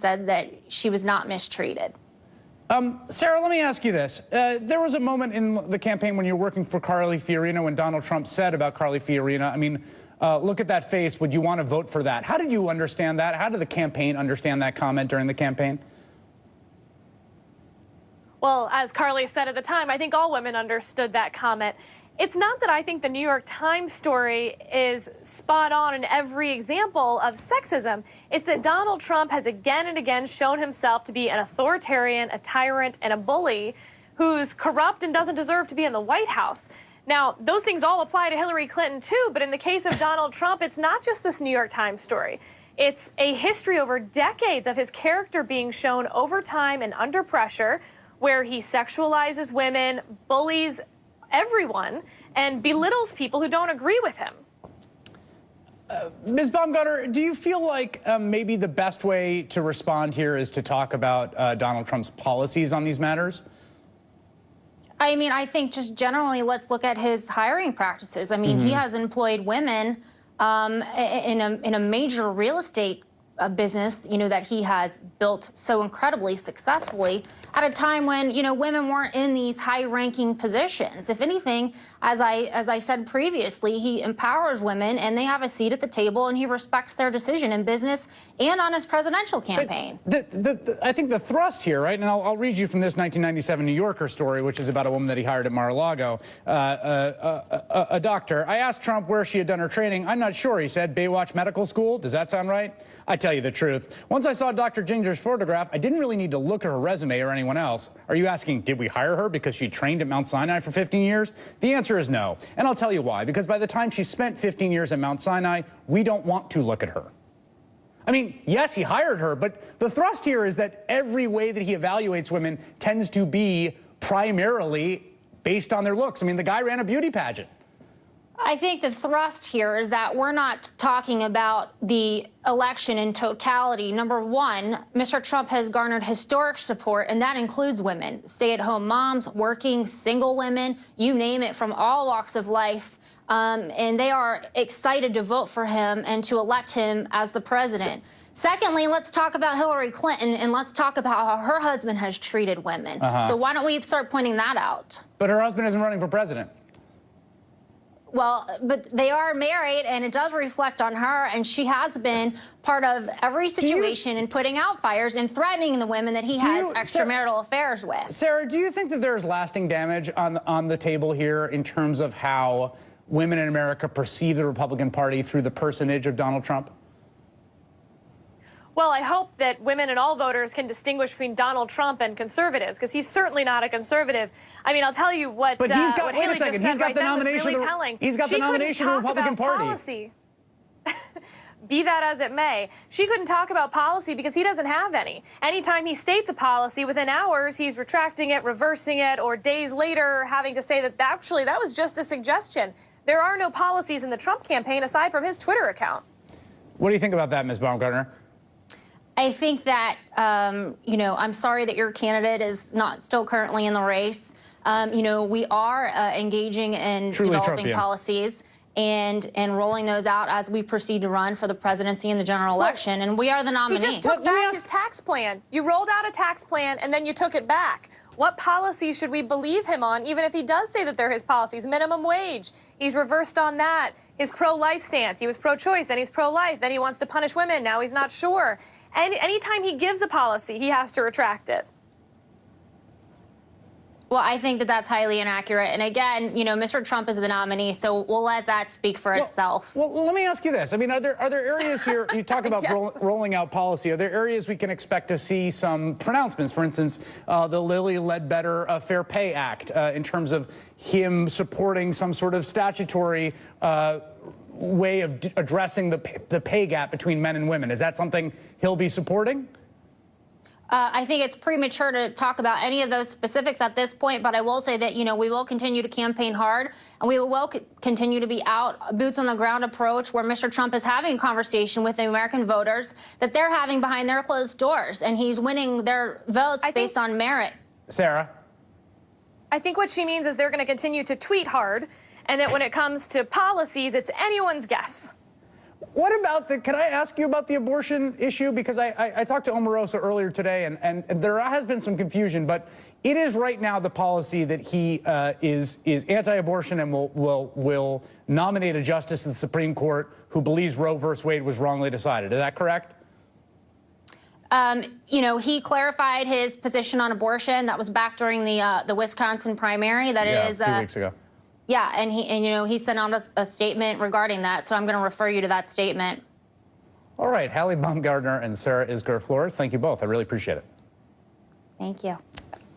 said that she was not mistreated. Sarah, let me ask you this. There was a moment in the campaign when you were working for Carly Fiorina when Donald Trump said about Carly Fiorina, I mean, look at that face. Would you want to vote for that? How did you understand that? How did the campaign understand that comment during the campaign? Well, as Carly said at the time, I think all women understood that comment. It's not that I think the New York Times story is spot on in every example of sexism. It's that Donald Trump has again and again shown himself to be an authoritarian, a tyrant, and a bully who's corrupt and doesn't deserve to be in the White House. Now, those things all apply to Hillary Clinton, too, but in the case of Donald Trump, it's not just this New York Times story. It's a history over decades of his character being shown over time and under pressure, where he sexualizes women, bullies everyone, and belittles people who don't agree with him. Ms. Baumgartner, do you feel like maybe the best way to respond here is to talk about Donald Trump's policies on these matters? I mean, I think just generally, let's look at his hiring practices. I mean, he has employed women in a major real estate business, you know, that he has built so incredibly successfully at a time when, you know, women weren't in these high-ranking positions. If anything, as I said previously, he empowers women and they have a seat at the table and he respects their decision in business and on his presidential campaign. I think the thrust here, right, and I'll read you from this 1997 New Yorker story, which is about a woman that he hired at Mar-a-Lago, a doctor. I asked Trump where she had done her training. I'm not sure, he said. Baywatch Medical School. Does that sound right? I tell you the truth. Once I saw Dr. Ginger's photograph, I didn't really need to look at her resume or anyone else. Are you asking, did we hire her because she trained at Mount Sinai for 15 years? The answer is no. And I'll tell you why. Because by the time she spent 15 years at Mount Sinai, we don't want to look at her. I mean, yes, he hired her, but the thrust here is that every way that he evaluates women tends to be primarily based on their looks. I mean, the guy ran a beauty pageant. I think the thrust here is that we're not talking about the election in totality. Number one, Mr. Trump has garnered historic support, and that includes women, stay-at-home moms, working, single women, you name it, from all walks of life. And they are excited to vote for him and to elect him as the president. Secondly, let's talk about Hillary Clinton, and let's talk about how her husband has treated women. So why don't we start pointing that out? But her husband isn't running for president. Well, but they are married, and it does reflect on her, and she has been part of every situation in putting out fires and threatening the women that he has extramarital affairs with. Sarah, do you think that there's lasting damage on the table here in terms of how women in America perceive the Republican Party through the personage of Donald Trump? Well, I hope that women and all voters can distinguish between Donald Trump and conservatives, because he's certainly not a conservative. I mean, I'll tell you what. But he's got. Wait a second. He's got the nomination. He's got the nomination of the Republican Party. Policy. Be that as it may, she couldn't talk about policy because he doesn't have any. Anytime he states a policy, within hours he's retracting it, reversing it, or days later having to say that actually that was just a suggestion. There are no policies in the Trump campaign aside from his Twitter account. What do you think about that, Ms. Baumgartner? I think that, you know, I'm sorry that your candidate is not still currently in the race. You know, we are engaging in developing policies and rolling those out as we proceed to run for the presidency and the general election, and we are the nominee. He just took back his tax plan. You rolled out a tax plan, and then you took it back. What policy should we believe him on, even if he does say that they're his policies? Minimum wage. He's reversed on that. His pro-life stance. He was pro-choice, then he's pro-life. Then he wants to punish women. Now he's not sure. And anytime he gives a policy, he has to retract it. Well, I think that that's highly inaccurate. And again, you know, Mr. Trump is the nominee, so we'll let that speak for itself. Well, let me ask you this. I mean, are there areas here, you talk about rolling out policy, are there areas we can expect to see some pronouncements? For instance, the Lilly Ledbetter Fair Pay Act, in terms of him supporting some sort of statutory way of addressing the pay gap between men and women. Is that something he'll be supporting? I think it's premature to talk about any of those specifics at this point, but I will say that, you know, we will continue to campaign hard, and we will continue to be out, boots on the ground approach, where Mr. Trump is having a conversation with the American voters that they're having behind their closed doors, and he's winning their votes based on merit. Sarah? I think what she means is they're going to continue to tweet hard, and that when it comes to policies, it's anyone's guess. What about can I ask you about the abortion issue? Because I talked to Omarosa earlier today, and there has been some confusion, but it is right now the policy that he is anti-abortion and will nominate a justice to the Supreme Court who believes Roe v. Wade was wrongly decided. Is that correct? You know, he clarified his position on abortion. That was back during the Wisconsin primary. That Yeah, it is a few weeks ago. Yeah, and you know, he sent out a statement regarding that. So I'm going to refer you to that statement. All right, Hallie Baumgardner and Sarah Isgur Flores, thank you both. I really appreciate it. Thank you.